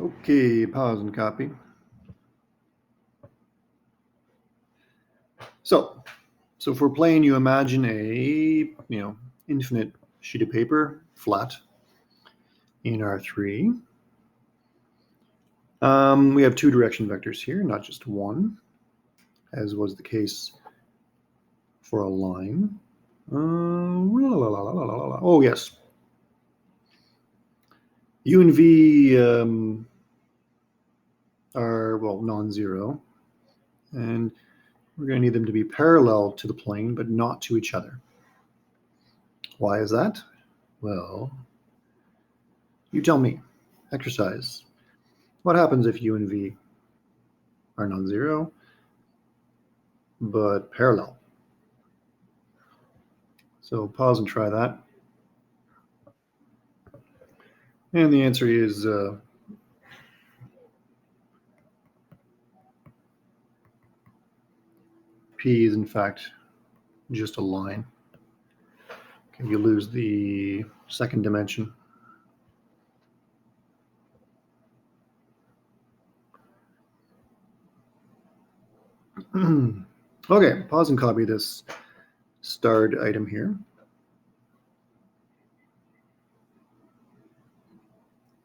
Okay, pause and copy. So for plane, you imagine a infinite sheet of paper, flat, in R3. We have two direction vectors here, not just one, as was the case for a line. Oh yes, U and V are non-zero, and we're going to need them to be parallel to the plane, but not to each other. Why is that? Well, you tell me. Exercise. What happens if U and V are non-zero, but parallel? So pause and try that. And the answer is P is in fact just a line. Okay, you lose the second dimension. Okay, pause and copy this starred item here.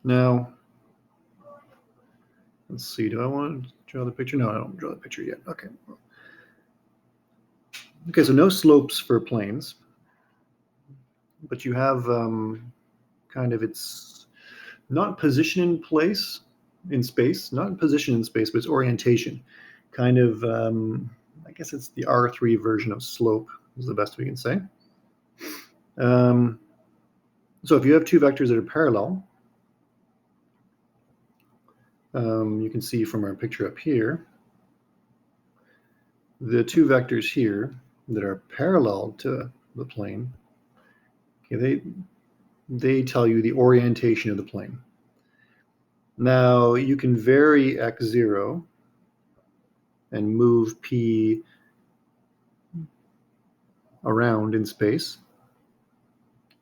Now, let's see, do I want to draw the picture? No, I don't draw the picture yet. Okay. Okay, so no slopes for planes, but you have kind of its not position in place in space, not position in space, but its orientation. Kind of, I guess it's the R3 version of slope is the best we can say. So if you have two vectors that are parallel, you can see from our picture up here, the two vectors here that are parallel to the plane, okay, they tell you the orientation of the plane. Now you can vary x0 and move P around in space.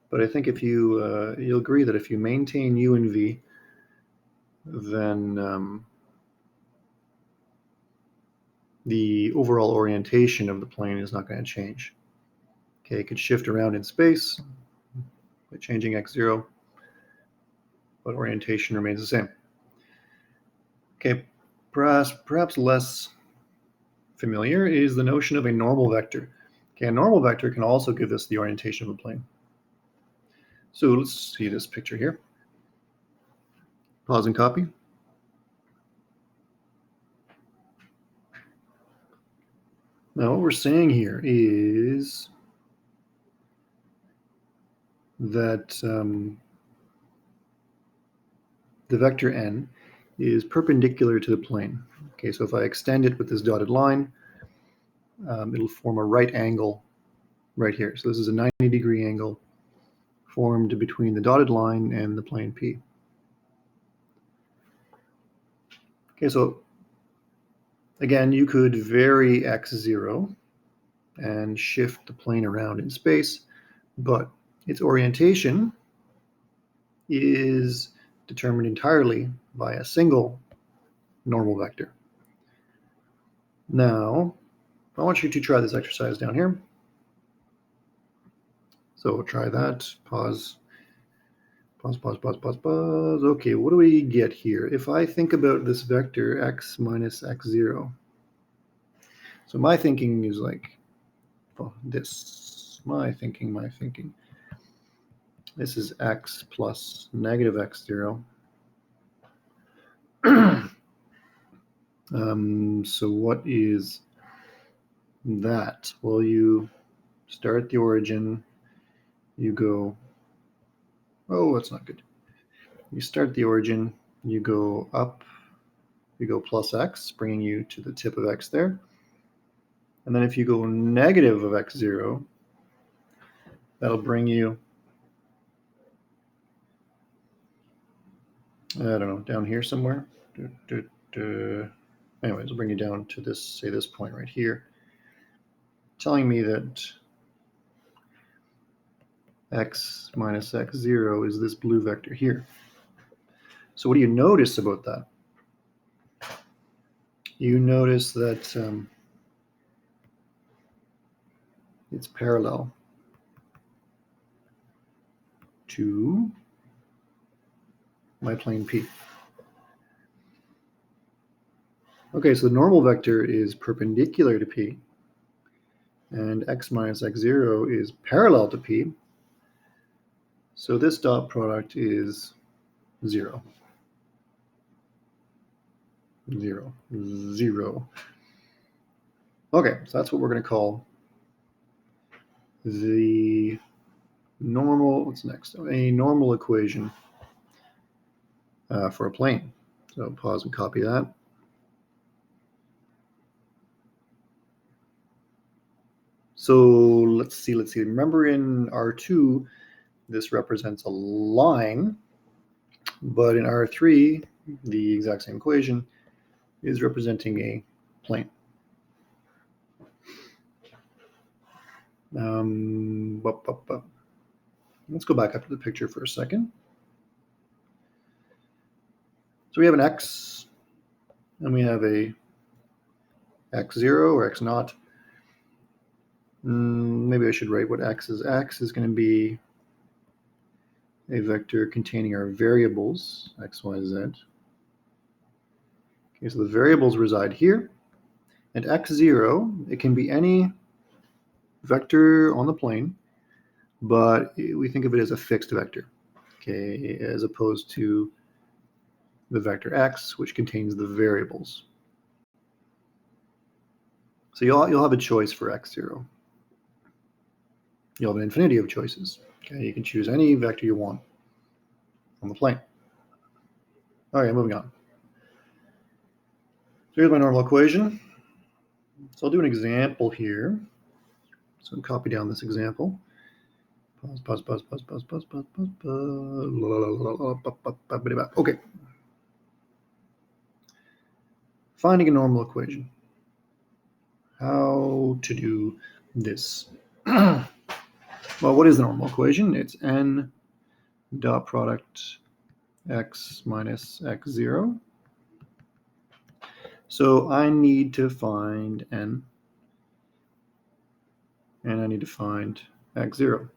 But I think if you'll agree that if you maintain U and V, then the overall orientation of the plane is not going to change. Okay, it could shift around in space by changing x0, but orientation remains the same. Okay, perhaps less familiar is the notion of a normal vector. Okay, a normal vector can also give us the orientation of a plane. So let's see this picture here. Pause and copy. Now what we're saying here is that the vector n is perpendicular to the plane. Okay, so if I extend it with this dotted line, it'll form a right angle right here. So this is a 90-degree angle formed between the dotted line and the plane P. Okay, so again, you could vary x0 and shift the plane around in space, but its orientation is determined entirely by a single normal vector. Now, I want you to try this exercise down here. So try that, pause. Okay, what do we get here? If I think about this vector x minus x0, so my thinking is like this. My thinking. This is x plus negative x0. So what is that? Well, you start at the origin, you go, oh, that's not good. You start the origin, you go up, you go plus x, bringing you to the tip of x there. And then if you go negative of x0, that'll bring you, I don't know, down here somewhere. Anyways, it'll bring you down to this, say this point right here, telling me that x minus x0 is this blue vector here. So what do you notice about that? You notice that it's parallel to my plane P. Okay, so the normal vector is perpendicular to P, and x minus x0 is parallel to P. So this dot product is 0. 0. 0. Okay, so that's what we're going to call the normal, what's next? A normal equation for a plane. So pause and copy that. So let's see. Remember in R2, this represents a line, but in R3, the exact same equation is representing a plane. Let's go back up to the picture for a second. So we have an x, and we have a x0 or x0. Maybe I should write what x is. X is going to be a vector containing our variables, x, y, z. Okay, so the variables reside here. And x0, it can be any vector on the plane, but we think of it as a fixed vector, okay, as opposed to the vector x, which contains the variables. So you'll have a choice for x0. You'll have an infinity of choices. Okay, you can choose any vector you want on the plane. All right, moving on. So here's my normal equation. So I'll do an example here. So copy down this example. Pause. Okay. Finding a normal equation. How to do this? Well, what is the normal equation? It's n dot product x minus x0. So I need to find n, and I need to find x0.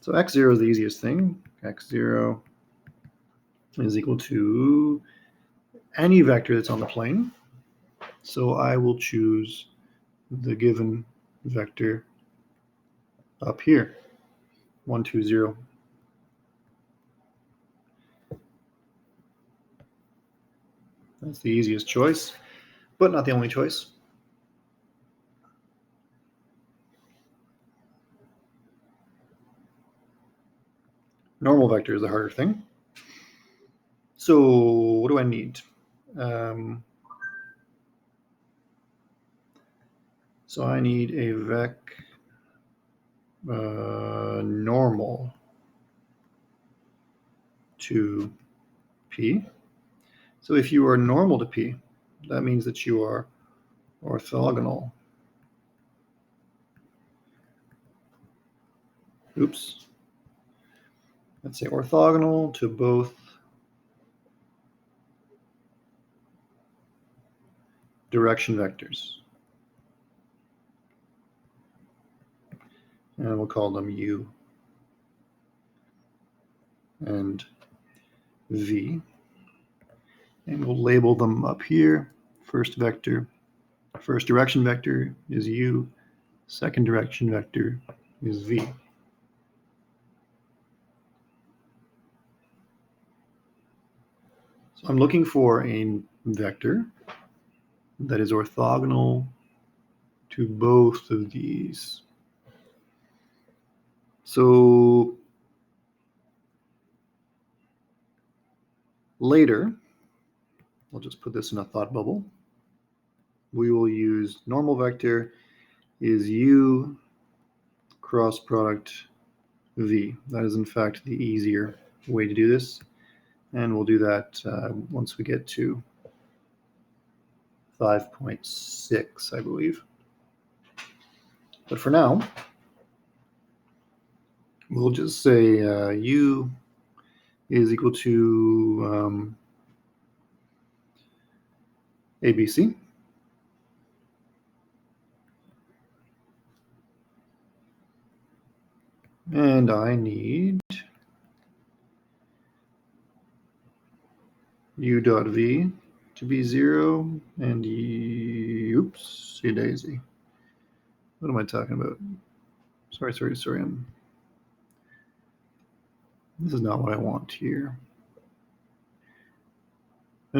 So x0 is the easiest thing. X0 is equal to any vector that's on the plane. So I will choose the given vector up here, 1, 2, 0. That's the easiest choice, but not the only choice. Normal vector is the harder thing. So what do I need? So I need a normal to P. So if you are normal to P, that means that you are orthogonal. Oops. Let's say orthogonal to both direction vectors. And we'll call them U and V. And we'll label them up here. First direction vector is U. Second direction vector is V. So I'm looking for a vector that is orthogonal to both of these. So later, I'll just put this in a thought bubble. We will use normal vector is U cross product V. That is in fact the easier way to do this. And we'll do that once we get to 5.6, I believe. But for now, we'll just say U is equal to ABC. And I need U dot V to be 0 and oopsie daisy. What am I talking about? Sorry. This is not what I want here. I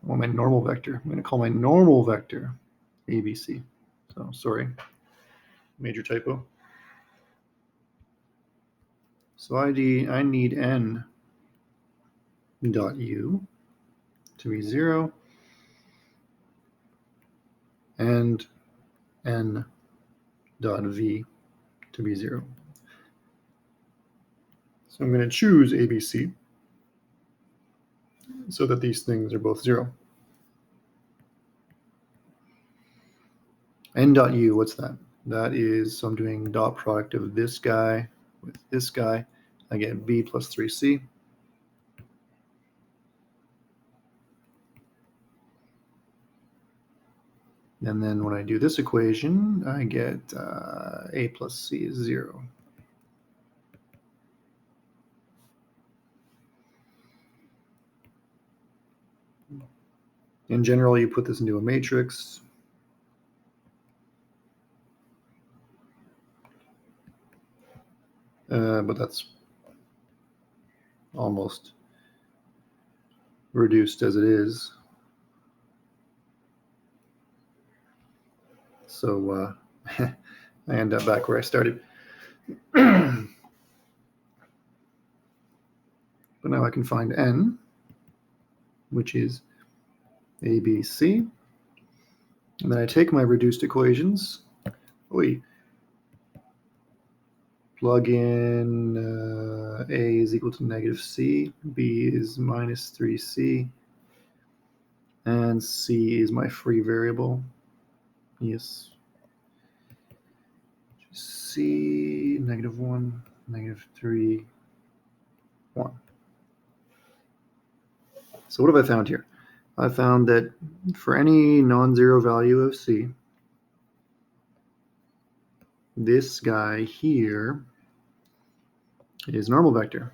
want my normal vector. I'm going to call my normal vector ABC. So sorry, major typo. So I need n dot u to be 0 and n dot v to be 0. So I'm going to choose ABC so that these things are both 0. N dot u, what's that? That is, so I'm doing dot product of this guy with this guy. I get b plus 3c. And then when I do this equation, I get a plus c is 0. In general, you put this into a matrix. But that's almost reduced as it is. So I end up back where I started. But now I can find n, which is ABC. And then I take my reduced equations. Plug in a is equal to negative c, b is minus 3c, and c is my free variable. Yes. C, negative 1, negative 3, 1. So what have I found here? I found that for any non-zero value of c, this guy here is normal vector.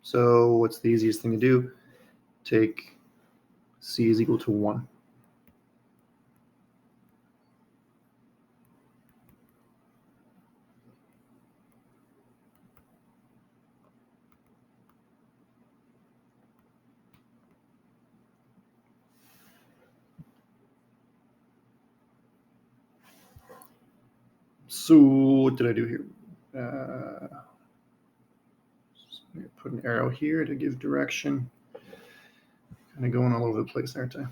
So what's the easiest thing to do? Take c is equal to 1. So what did I do here? Put an arrow here to give direction. Kind of going all over the place, aren't I?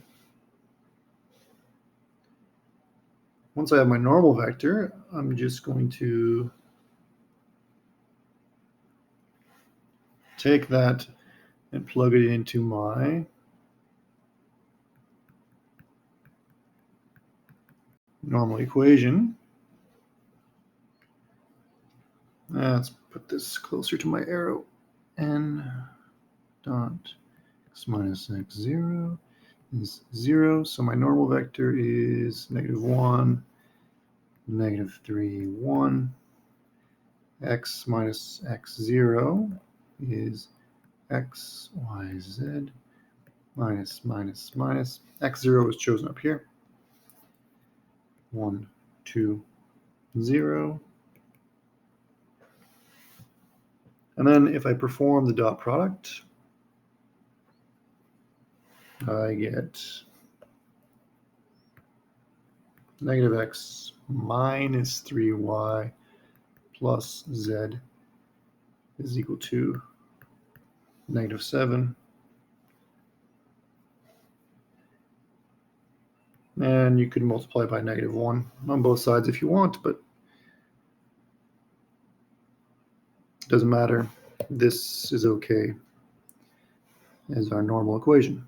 Once I have my normal vector, I'm just going to take that and plug it into my normal equation. Let's put this closer to my arrow. N dot x minus x0 is 0. So my normal vector is negative 1, negative 3, 1. X minus x0 is x, y, z, minus, minus, minus. X0 is chosen up here. 1, 2, 0. And then if I perform the dot product, I get negative x minus 3y plus z is equal to negative 7. And you could multiply by negative 1 on both sides if you want, but it doesn't matter. This is okay as our normal equation.